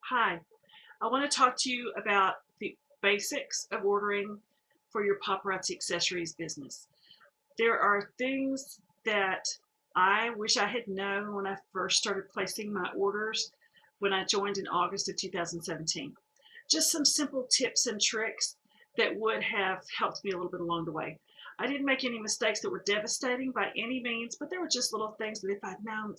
Hi, I want to talk to you about the basics of ordering for your Paparazzi Accessories business. There are things that I wish I had known when I first started placing my orders when I joined in August of 2017. Just some simple tips and tricks that would have helped me a little bit along the way. I didn't make any mistakes that were devastating by any means, but there were just little things that if I'd known,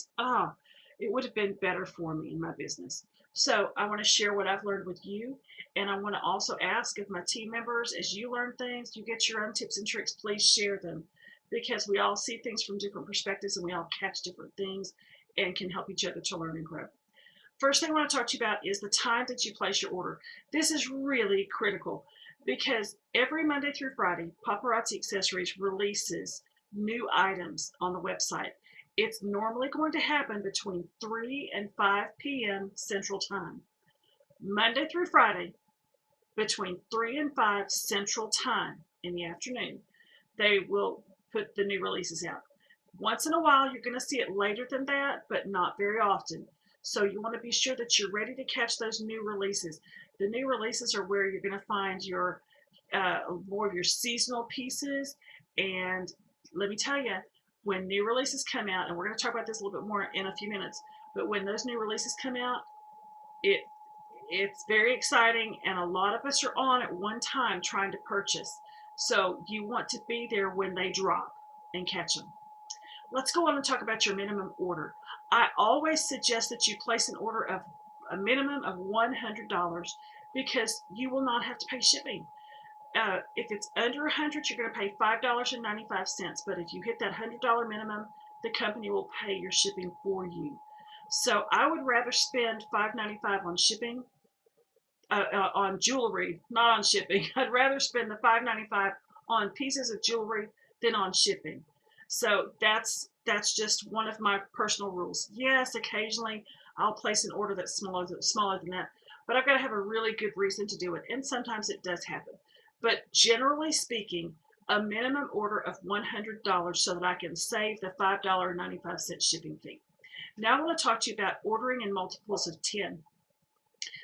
it would have been better for me in my business. So I want to share what I've learned with you, and I want to also ask of my team members, as you learn things, you get your own tips and tricks, please share them because we all see things from different perspectives and we all catch different things and can help each other to learn and grow. First thing I want to talk to you about is the time that you place your order. This is really critical because every Monday through Friday, Paparazzi Accessories releases new items on the website. It's normally going to happen between 3 and 5 p.m. Central Time. Monday through Friday, between 3 and 5 Central Time in the afternoon, they will put the new releases out. Once in a while, you're going to see it later than that, but not very often. So you want to be sure that you're ready to catch those new releases. The new releases are where you're going to find your more of your seasonal pieces. And let me tell you, when new releases come out, and we're going to talk about this a little bit more in a few minutes, but when those new releases come out, it's very exciting, and a lot of us are on at one time trying to purchase. So you want to be there when they drop and catch them. Let's go on and talk about your minimum order. I always suggest that you place an order of a minimum of $100 because you will not have to pay shipping. If it's under $100, you're going to pay $5.95. But if you hit that $100 minimum, the company will pay your shipping for you. So I would rather spend $5.95 on shipping, on jewelry, not on shipping. I'd rather spend the $5.95 on pieces of jewelry than on shipping. So that's just one of my personal rules. Yes, occasionally I'll place an order that's smaller than that, but I've got to have a really good reason to do it, and sometimes it does happen. But generally speaking, a minimum order of $100 so that I can save the $5.95 shipping fee. Now I want to talk to you about ordering in multiples of 10.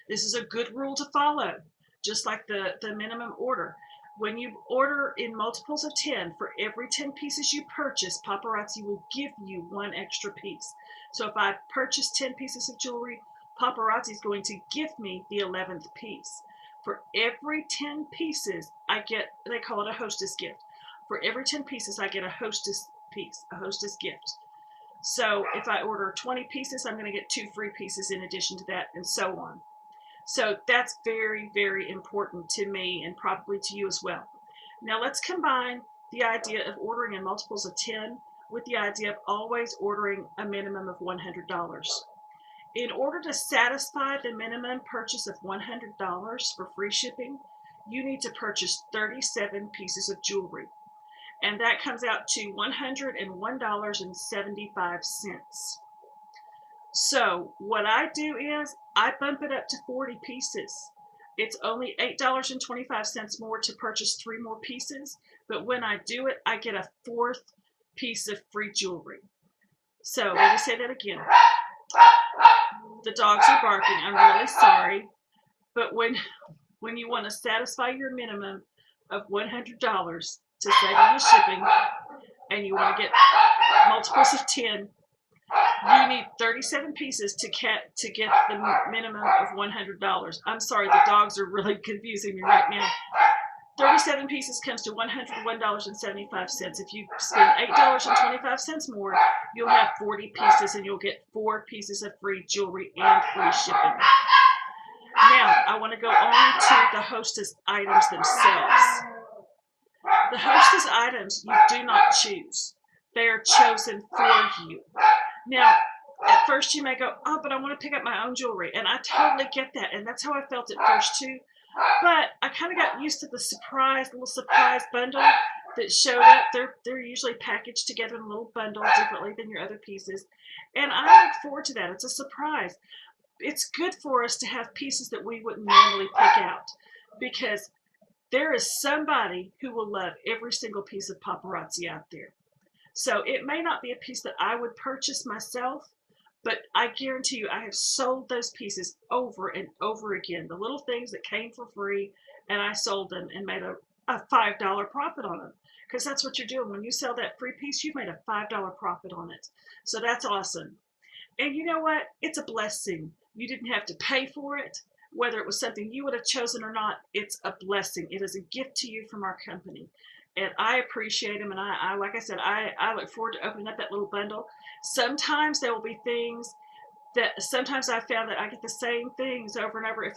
This is a good rule to follow, just like the minimum order. When you order in multiples of 10, for every 10 pieces you purchase, Paparazzi will give you one extra piece. So if I purchase 10 pieces of jewelry, Paparazzi is going to give me the 11th piece. For every 10 pieces, I get, they call it a hostess gift. For every 10 pieces, I get a hostess piece, a hostess gift. So if I order 20 pieces, I'm going to get 2 free pieces in addition to that, and so on. So that's very, very important to me and probably to you as well. Now let's combine the idea of ordering in multiples of 10 with the idea of always ordering a minimum of $100. In order to satisfy the minimum purchase of $100 for free shipping, you need to purchase 37 pieces of jewelry. And that comes out to $101.75. So what I do is I bump it up to 40 pieces. It's only $8.25 more to purchase 3 more pieces, but when I do it, I get a 4th piece of free jewelry. So let me say that again. The dogs are barking. I'm really sorry, but when you want to satisfy your minimum of $100 to save on the shipping, and you want to get multiples of 10, you need 37 pieces to get the minimum of $100. I'm sorry, the dogs are really confusing me right now. 37 pieces comes to $101.75. If you spend $8.25 more, you'll have 40 pieces and you'll get 4 pieces of free jewelry and free shipping. Now, I want to go on to the hostess items themselves. The hostess items you do not choose. They are chosen for you. Now, at first you may go, oh, but I want to pick up my own jewelry. And I totally get that. And that's how I felt at first too. But I kind of got used to the little surprise bundle that showed up. They're usually packaged together in a little bundle differently than your other pieces. And I look forward to that. It's a surprise. It's good for us to have pieces that we wouldn't normally pick out because there is somebody who will love every single piece of paparazzi out there. So it may not be a piece that I would purchase myself, But I guarantee you, I have sold those pieces over and over again. The little things that came for free, and I sold them and made a $5 profit on them. Because that's what you're doing. When you sell that free piece, you made a $5 profit on it. So that's awesome. And you know what? It's a blessing. You didn't have to pay for it. Whether it was something you would have chosen or not, it's a blessing. It is a gift to you from our company. And I appreciate them. And I like I said, I look forward to opening up that little bundle. Sometimes there will be things that sometimes I found that I get the same things over and over. If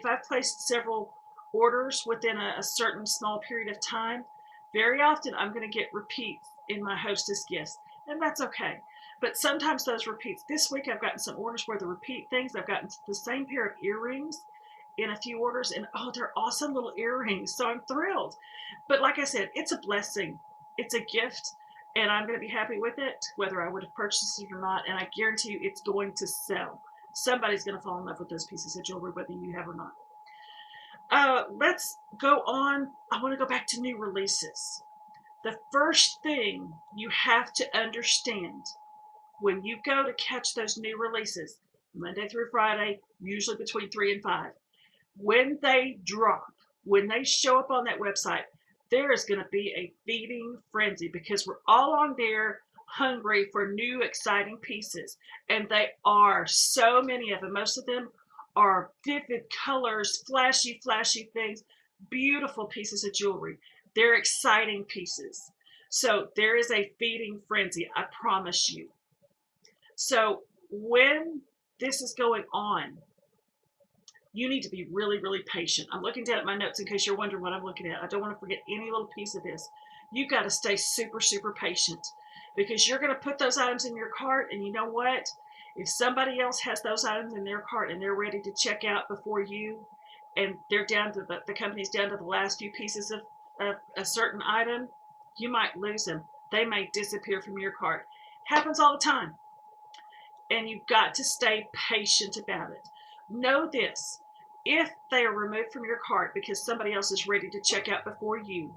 I've placed several orders within a certain small period of time, very often I'm going to get repeats in my hostess gifts, and that's okay. But sometimes those repeats, this week I've gotten some orders where the repeat things, I've gotten the same pair of earrings in a few orders, and oh, they're awesome little earrings, so I'm thrilled. But like I said, it's a blessing, it's a gift, and I'm going to be happy with it, whether I would have purchased it or not, and I guarantee you it's going to sell. Somebody's going to fall in love with those pieces of jewelry, whether you have or not. Let's go on. I want to go back to new releases. The first thing you have to understand when you go to catch those new releases, Monday through Friday, usually between 3 and 5, when they drop, when they show up on that website, there is going to be a feeding frenzy because we're all on there hungry for new exciting pieces, and they are so many of them. Most of them are vivid colors, flashy things, beautiful pieces of jewelry. They're exciting pieces. So there is a feeding frenzy, I promise you. So when this is going on, you need to be really patient. I'm looking down at my notes in case you're wondering what I'm looking at. I don't want to forget any little piece of this. You've got to stay super patient because you're going to put those items in your cart, and you know what? If somebody else has those items in their cart and they're ready to check out before you, and they're down to the company's down to the last few pieces of a certain item, you might lose them. They may disappear from your cart. Happens all the time. And you've got to stay patient about it. Know this, if they are removed from your cart because somebody else is ready to check out before you,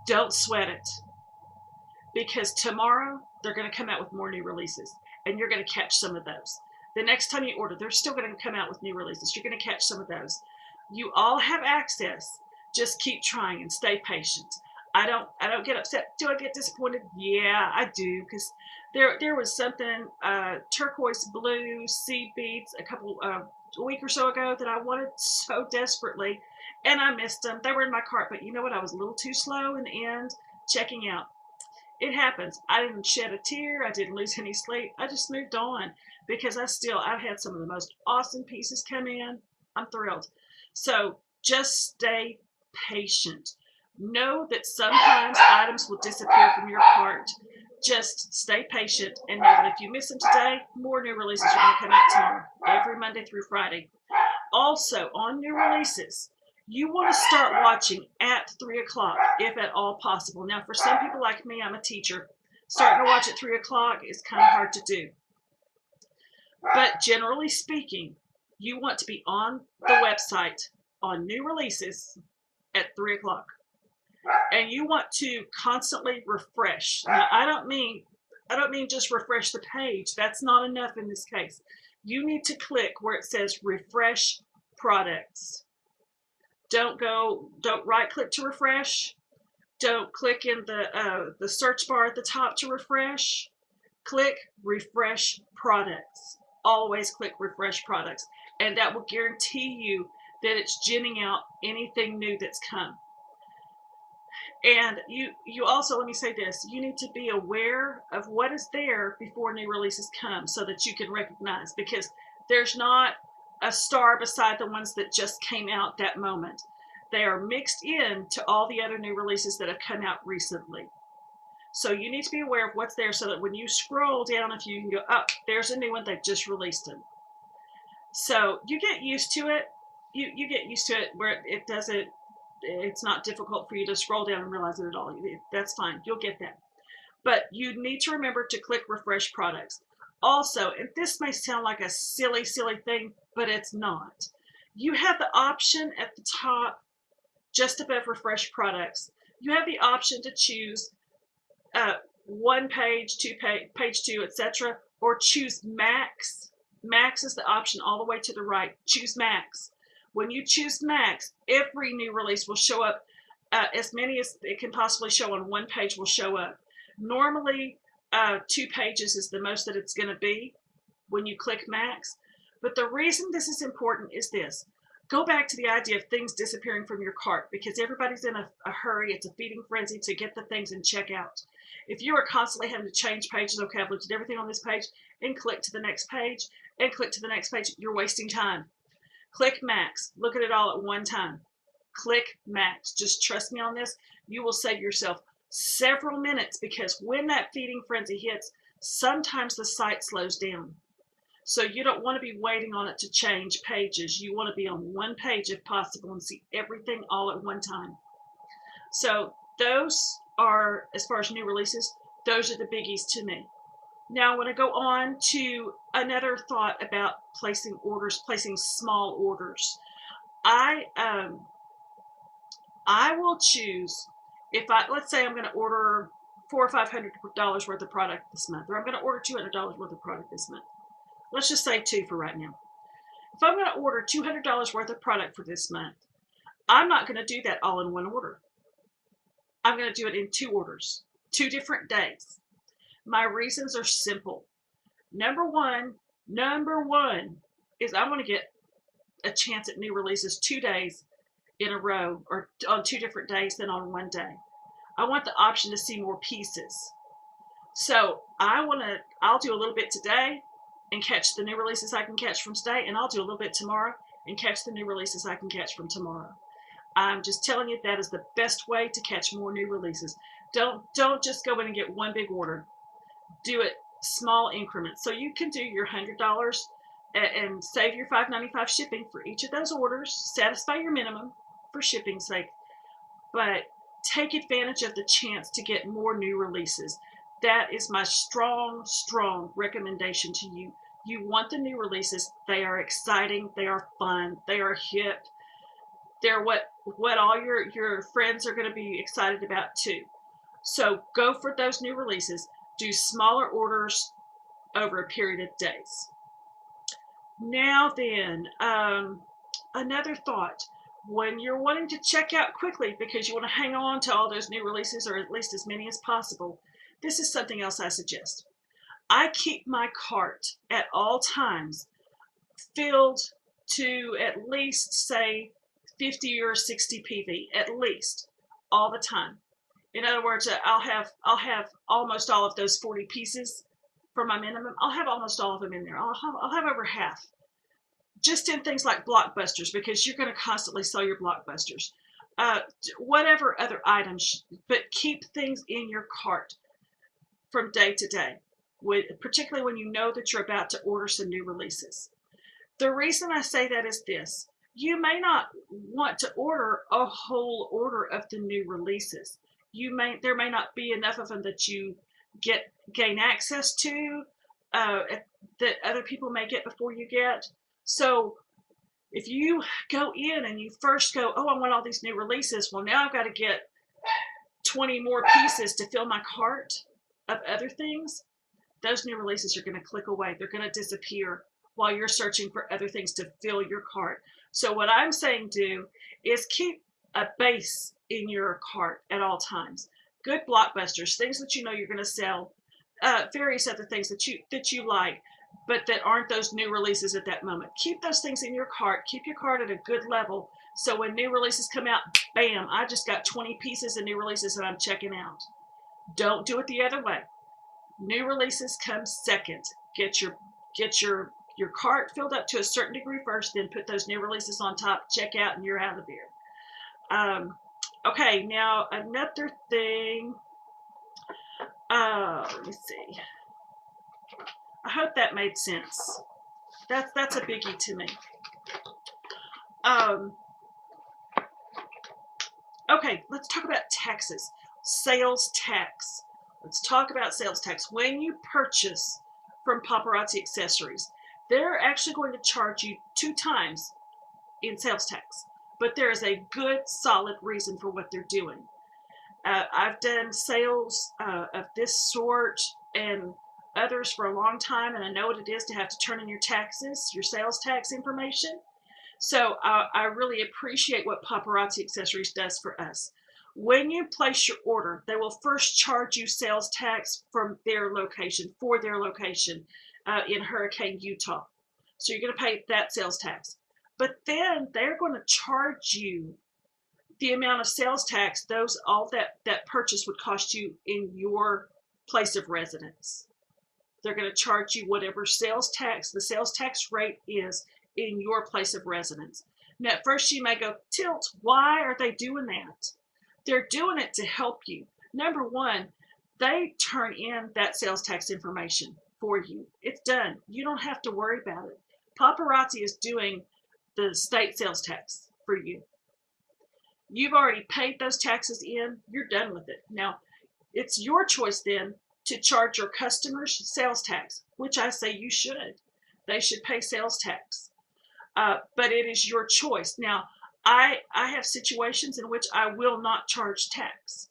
don't sweat it. Because tomorrow they're going to come out with more new releases, and you're going to catch some of those. The next time you order, they're still going to come out with new releases. You're going to catch some of those. You all have access. Just keep trying and stay patient. I don't get upset. Do I get disappointed? Yeah, I do, because there was something turquoise blue seed beads a week or so ago that I wanted so desperately, and I missed them. They were in my cart, but you know what? I was a little too slow in the end checking out. It happens. I didn't shed a tear. I didn't lose any sleep. I just moved on because I've had some of the most awesome pieces come in. I'm thrilled. So just stay patient. Know that sometimes items will disappear from your cart. Just stay patient and know that if you miss them today, more new releases are going to come out tomorrow, every Monday through Friday. Also, on new releases, you want to start watching at 3 o'clock, if at all possible. Now, for some people like me, I'm a teacher. Starting to watch at 3 o'clock is kind of hard to do. But generally speaking, you want to be on the website on new releases at 3 o'clock. And you want to constantly refresh. Now, I don't mean just refresh the page. That's not enough in this case. You need to click where it says refresh products. Don't right click to refresh. Don't click in the search bar at the top to refresh. Click refresh products. Always click refresh products. And that will guarantee you that it's ginning out anything new that's come. And you also, let me say this, you need to be aware of what is there before new releases come so that you can recognize, because there's not a star beside the ones that just came out that moment. They are mixed in to all the other new releases that have come out recently. So you need to be aware of what's there so that when you scroll down, if you can go, oh, there's a new one, they've just released them. So you get used to it. You get used to it where it's not difficult for you to scroll down and realize it at all. That's fine. You'll get that. But you need to remember to click refresh products. Also, and this may sound like a silly thing, but it's not. You have the option at the top, just above refresh products, you have the option to choose one page, page two, etc., or choose max. Max is the option all the way to the right. Choose max. When you choose max, every new release will show up. As many as it can possibly show on one page will show up. Normally, 2 pages is the most that it's going to be when you click max. But the reason this is important is this. Go back to the idea of things disappearing from your cart, because everybody's in a hurry. It's a feeding frenzy to get the things and check out. If you are constantly having to change pages, okay, I've looked at everything on this page, and click to the next page, and click to the next page, you're wasting time. Click max. Look at it all at one time. Click max. Just trust me on this. You will save yourself several minutes, because when that feeding frenzy hits, sometimes the site slows down. So you don't want to be waiting on it to change pages. You want to be on one page if possible and see everything all at one time. So those are, as far as new releases, those are the biggies to me. Now I want to go on to another thought about placing orders, placing small orders. I will choose, if let's say I'm going to order $400 or $500 worth of product this month, or I'm going to order $200 worth of product this month. Let's just say 2 for right now. If I'm going to order $200 worth of product for this month, I'm not going to do that all in one order. I'm going to do it in 2 orders, 2 different days. My reasons are simple. Number one is I want to get a chance at new releases 2 days in a row, or on 2 different days than on one day. I want the option to see more pieces. So I'll do a little bit today and catch the new releases I can catch from today, and I'll do a little bit tomorrow and catch the new releases I can catch from tomorrow. I'm just telling you that is the best way to catch more new releases. Don't just go in and get one big order. Do it small increments. So you can do your $100 and save your $5.95 shipping for each of those orders. Satisfy your minimum for shipping's sake, but take advantage of the chance to get more new releases. That is my strong recommendation to you. You want the new releases. They are exciting. They are fun. They are hip. They're what all your friends are going to be excited about too. So go for those new releases. Do smaller orders over a period of days. Now then, another thought. When you're wanting to check out quickly because you want to hang on to all those new releases, or at least as many as possible, this is something else I suggest. I keep my cart at all times filled to at least, say, 50 or 60 PV, at least, all the time. In other words, I'll have almost all of those 40 pieces for my minimum. I'll have almost all of them in there. I'll have over half. Just in things like blockbusters, because you're going to constantly sell your blockbusters. Whatever other items, but keep things in your cart from day to day, particularly when you know that you're about to order some new releases. The reason I say that is this. You may not want to order a whole order of the new releases. There may not be enough of them that you gain access to, that other people may get before you get. So if you go in and you first go, oh, I want all these new releases. Well, now I've got to get 20 more pieces to fill my cart of other things. Those new releases are going to click away. They're going to disappear while you're searching for other things to fill your cart. So what I'm saying do is keep a base in your cart at all times. Good blockbusters, things that you know you're going to sell, various other things that you like, but that aren't those new releases at that moment. Keep those things in your cart. Keep your cart at a good level, so when new releases come out, bam, I just got 20 pieces of new releases that I'm checking out. Don't do it the other way. New releases come second. Get your cart filled up to a certain degree first, then put those new releases on top, check out, and you're out of there. Okay, now another thing. Let me see. I hope that made sense. That's a biggie to me. Okay, let's talk about taxes. Sales tax. Let's talk about sales tax. When you purchase from Paparazzi Accessories, they're actually going to charge you 2 times in sales tax, but there is a good, solid reason for what they're doing. I've done sales of this sort, and others for a long time, and I know what it is to have to turn in your taxes, your sales tax information. So I really appreciate what Paparazzi Accessories does for us. When you place your order, they will first charge you sales tax from their location, for their location in Hurricane, Utah. So you're going to pay that sales tax. But then they're going to charge you the amount of sales tax all that purchase would cost you in your place of residence. They're going to charge you whatever the sales tax rate is in your place of residence. Now, at first you may go, Tilt, why are they doing that? They're doing it to help you. Number one, they turn in that sales tax information for you. It's done. You don't have to worry about it. Paparazzi is doing the state sales tax for you. You've already paid those taxes in. You're done with it. Now, it's your choice then to charge your customers sales tax, which I say you should. They should pay sales tax. But it is your choice. Now, I have situations in which I will not charge tax.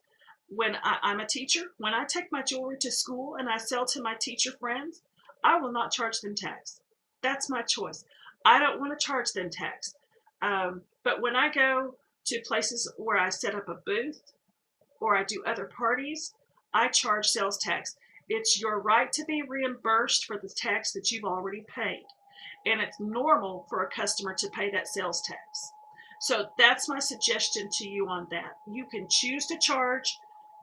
When I'm a teacher, when I take my jewelry to school and I sell to my teacher friends, I will not charge them tax. That's my choice. I don't want to charge them tax. But when I go to places where I set up a booth or I do other parties, I charge sales tax. It's your right to be reimbursed for the tax that you've already paid. And it's normal for a customer to pay that sales tax. So that's my suggestion to you on that. You can choose to charge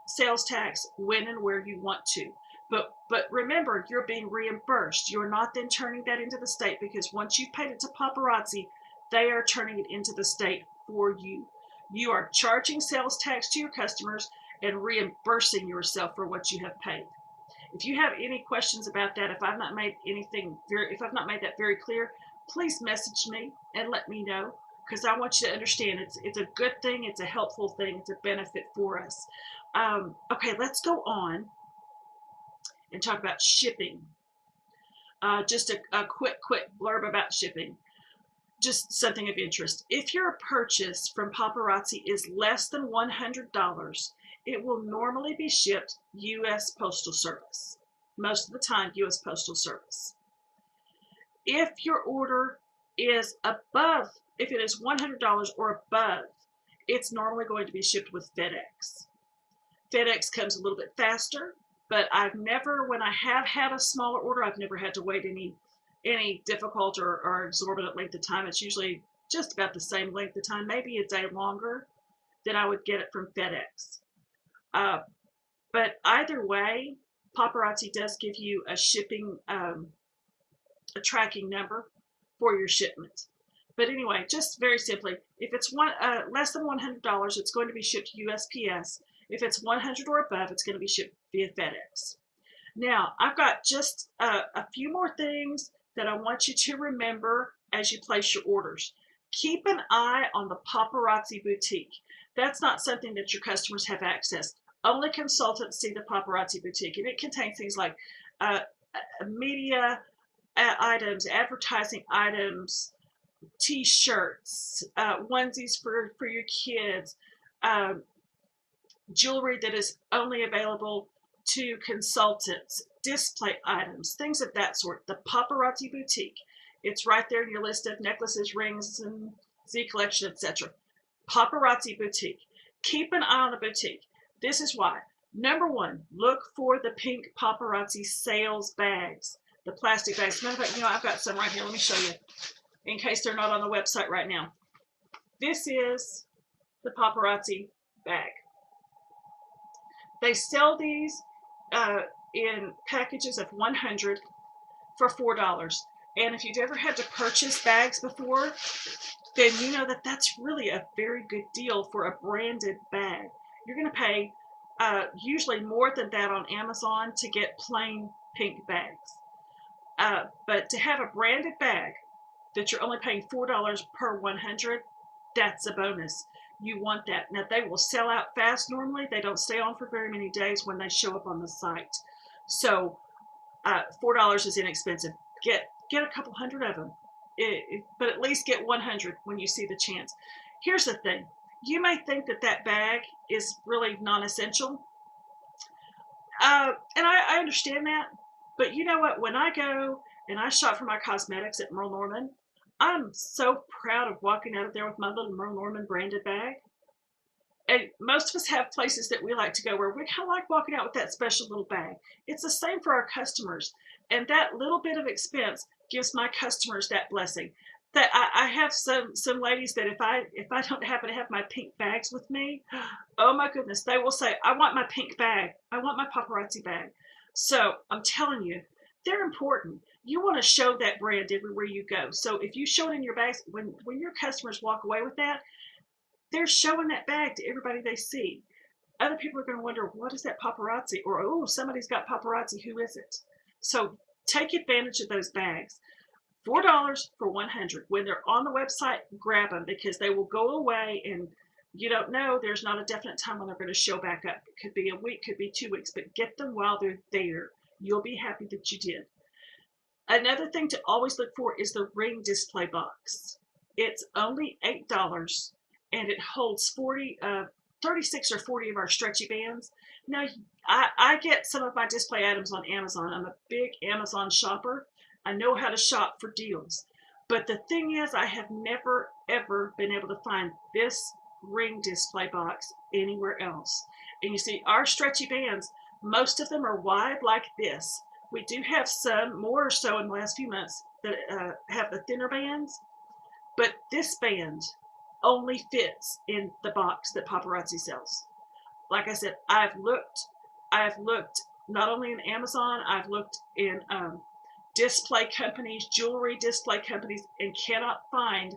sales tax when and where you want to. But remember, you're being reimbursed. You're not then turning that into the state, because once you've paid it to Paparazzi, they are turning it into the state for you. You are charging sales tax to your customers and reimbursing yourself for what you have paid. If you have any questions about that, if I've not made that very clear, please message me and let me know, because I want you to understand it's a good thing, it's a helpful thing, it's a benefit for us. Okay, let's go on and talk about shipping. Just a quick blurb about shipping. Just something of interest. If your purchase from Paparazzi is less than $100, it will normally be shipped U.S. Postal Service. Most of the time, U.S. Postal Service. If your order is above, if it is $100 or above, it's normally going to be shipped with FedEx. FedEx comes a little bit faster, but I've never, when I have had a smaller order, I've never had to wait any difficult or exorbitant length of time. It's usually just about the same length of time, maybe a day longer than I would get it from FedEx. But either way, Paparazzi does give you a shipping, a tracking number for your shipment. But anyway, just very simply, if it's less than $100, it's going to be shipped USPS. If it's 100 or above, it's going to be shipped via FedEx. Now, I've got just a few more things that I want you to remember as you place your orders. Keep an eye on the Paparazzi Boutique. That's not something that your customers have access. Only consultants see the Paparazzi Boutique, and it contains things like media items, advertising items, t-shirts, onesies for your kids, jewelry that is only available to consultants, display items, things of that sort. The Paparazzi Boutique. It's right there in your list of necklaces, rings, and Z collection, etc. Paparazzi Boutique. Keep an eye on the boutique. This is why. Number one, look for the pink Paparazzi sales bags, the plastic bags. Matter of fact, I've got some right here. Let me show you, in case they're not on the website right now. This is the Paparazzi bag. They sell these in packages of 100 for $4. And if you've ever had to purchase bags before, then you know that that's really a very good deal for a branded bag. You're going to pay usually more than that on Amazon to get plain pink bags. But to have a branded bag that you're only paying $4 per 100, that's a bonus. You want that. Now, they will sell out fast normally. They don't stay on for very many days when they show up on the site. So $4 is inexpensive. Get a couple hundred of them, but at least get 100 when you see the chance. Here's the thing. You may think that bag is really non-essential. And I understand that. But you know what? When I go and I shop for my cosmetics at Merle Norman, I'm so proud of walking out of there with my little Merle Norman branded bag. And most of us have places that we like to go where we kind of like walking out with that special little bag. It's the same for our customers. And that little bit of expense gives my customers that blessing. That I have some ladies that if I don't happen to have my pink bags with me, oh my goodness, they will say, I want my pink bag. I want my paparazzi bag. So I'm telling you, they're important. You want to show that brand everywhere you go. So if you show it in your bags, when your customers walk away with that, they're showing that bag to everybody they see. Other people are going to wonder, what is that paparazzi? Or, oh, somebody's got paparazzi. Who is it? So take advantage of those bags. $4 for 100. When they're on the website, grab them because they will go away and you don't know. There's not a definite time when they're going to show back up. It could be a week, could be 2 weeks, but get them while they're there. You'll be happy that you did. Another thing to always look for is the ring display box. It's only $8 and it holds 36 or 40 of our stretchy bands. Now, I get some of my display items on Amazon. I'm a big Amazon shopper. I know how to shop for deals. But the thing is, I have never, ever been able to find this ring display box anywhere else. And you see, our stretchy bands, most of them are wide like this. We do have some, more or so in the last few months, that have the thinner bands. But this band only fits in the box that Paparazzi sells. Like I said, I've looked not only in Amazon, I've looked in display companies, jewelry display companies, and cannot find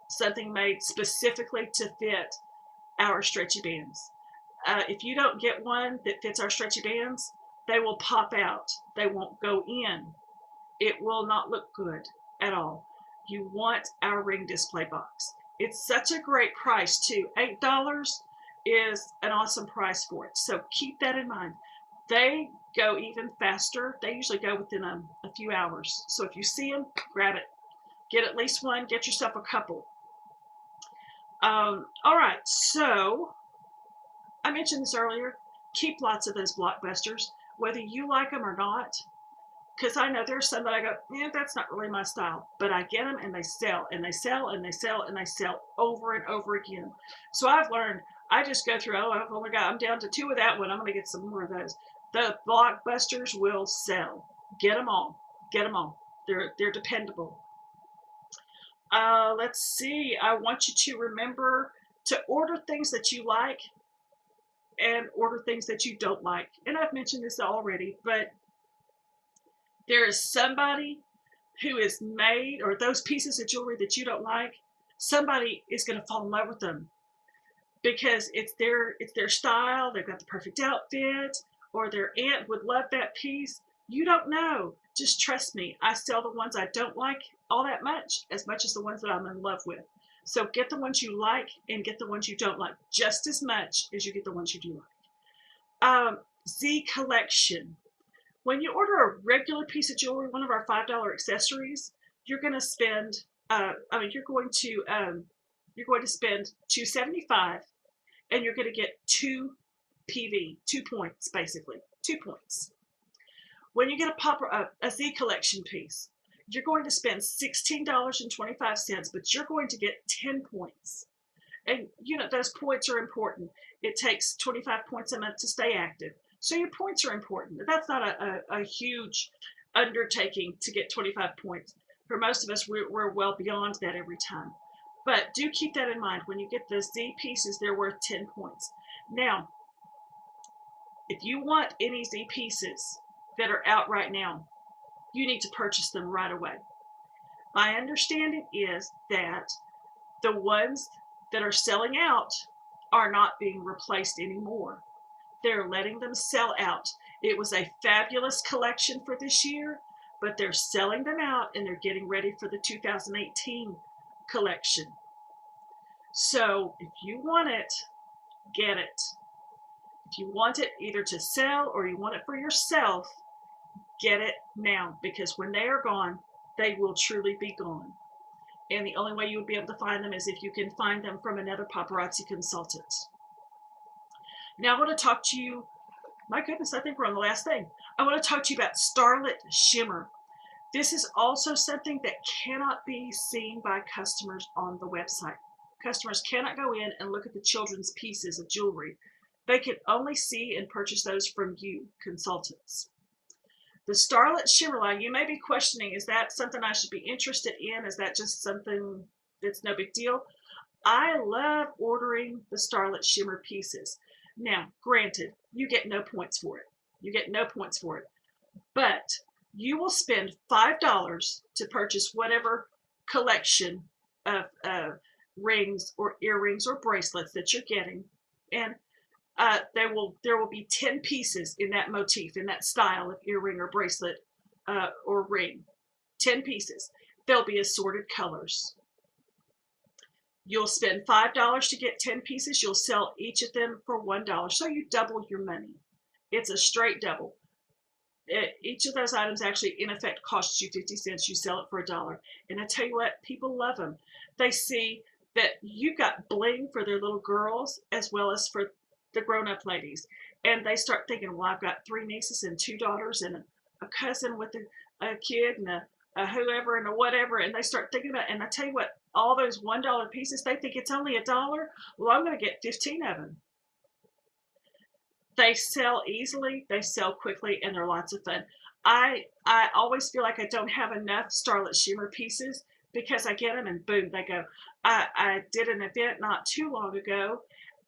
something made specifically to fit our stretchy bands. If you don't get one that fits our stretchy bands, they will pop out. They won't go in. It will not look good at all. You want our ring display box. It's such a great price too. $8 is an awesome price for it. So keep that in mind. They go even faster. They usually go within a few hours. So if you see them, grab it. Get at least one. Get yourself a couple. All right. So I mentioned this earlier. Keep lots of those blockbusters, whether you like them or not. Because I know there's some that I go, that's not really my style. But I get them and they sell and they sell and they sell and they sell over and over again. So I've learned, I just go through, I'm down to 2 of that one. I'm going to get some more of those. The blockbusters will sell. Get them all. Get them all. They're dependable. Let's see. I want you to remember to order things that you like and order things that you don't like. And I've mentioned this already, but there is somebody who is made, or those pieces of jewelry that you don't like, somebody is going to fall in love with them because it's their style. They've got the perfect outfit, or their aunt would love that piece. You don't know. Just trust me. I sell the ones I don't like all that much as the ones that I'm in love with. So get the ones you like and get the ones you don't like just as much as you get the ones you do like. Z Collection. When you order a regular piece of jewelry, one of our $5 accessories, you're going to spend, you're going to spend $2.75, and you're going to get 2 PV, 2 points basically, 2 points. When you get a Z Collection piece, you're going to spend $16.25, but you're going to get 10 points. And those points are important. It takes 25 points a month to stay active. So your points are important. That's not a huge undertaking to get 25 points. For most of us, we're well beyond that every time. But do keep that in mind. When you get the Z pieces, they're worth 10 points. Now, if you want any Z pieces that are out right now, you need to purchase them right away. My understanding is that the ones that are selling out are not being replaced anymore. They're letting them sell out. It was a fabulous collection for this year, but they're selling them out and they're getting ready for the 2018 collection. So if you want it, get it. If you want it either to sell or you want it for yourself, get it now, because when they are gone, they will truly be gone. And the only way you would be able to find them is if you can find them from another paparazzi consultant. Now I want to talk to you my goodness, I think we're on the last thing. I want to talk to you about Starlit Shimmer. This is also something that cannot be seen by customers on the website. Customers cannot go in and look at the children's pieces of jewelry. They can only see and purchase those from you, consultants. The Starlit Shimmer line, you may be questioning, is that something I should be interested in? Is that just something that's no big deal? I love ordering the Starlit Shimmer pieces. Now, granted, you get no points for it. You get no points for it. But you will spend $5 to purchase whatever collection of rings or earrings or bracelets that you're getting. And there will be 10 pieces in that motif, in that style of earring or bracelet or ring. 10 pieces. They'll be assorted colors. You'll spend $5 to get 10 pieces. You'll sell each of them for $1. So you double your money. It's a straight double. Each of those items actually, in effect, costs you 50 cents. You sell it for $1. And I tell you what, people love them. They see that you got bling for their little girls as well as for the grown-up ladies, and they start thinking, well, I've got 3 nieces and 2 daughters and a cousin with a kid and a whoever and a whatever, and they start thinking about it. And I tell you what, all those $1 pieces, they think it's only $1. Well, I'm going to get 15 of them. They sell easily, they sell quickly, and they're lots of fun. I always feel like I don't have enough Starlit Shimmer pieces because I get them and boom, they go. I did an event not too long ago,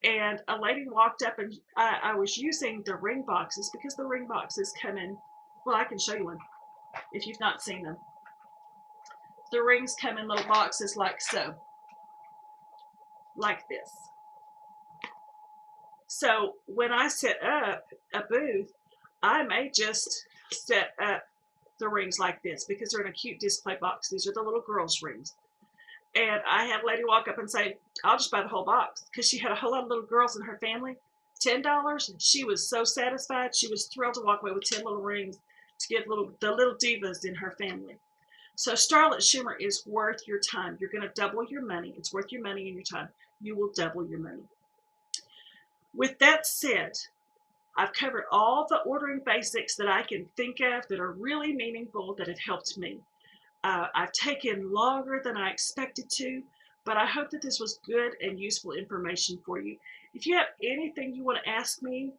and a lady walked up, and I was using the ring boxes because the ring boxes come in, well, I can show you one if you've not seen them. The rings come in little boxes like so, like this. So when I set up a booth, I may just set up the rings like this because they're in a cute display box. These are the little girls' rings. And I had a lady walk up and say, I'll just buy the whole box, because she had a whole lot of little girls in her family. $10, and she was so satisfied. She was thrilled to walk away with 10 little rings to give the little divas in her family. So Starlit Shimmer is worth your time. You're going to double your money. It's worth your money and your time. You will double your money. With that said, I've covered all the ordering basics that I can think of that are really meaningful, that have helped me. I've taken longer than I expected to, but I hope that this was good and useful information for you. If you have anything you want to ask me,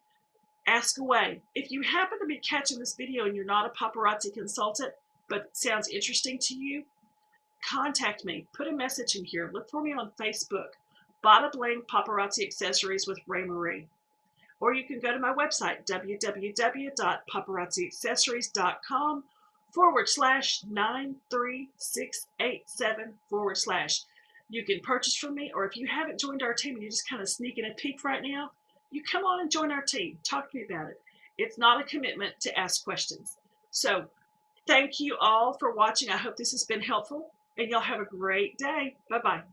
ask away. If you happen to be catching this video and you're not a paparazzi consultant, but it sounds interesting to you, contact me. Put a message in here. Look for me on Facebook, Ba-Da-Bling Paparazzi Accessories with Ray Marie. Or you can go to my website, www.paparazzieaccessories.com/93687/. You can purchase from me, or if you haven't joined our team and you're just kind of sneaking a peek right now, you come on and join our team. Talk to me about it. It's not a commitment to ask questions. So thank you all for watching. I hope this has been helpful, and y'all have a great day. Bye-bye.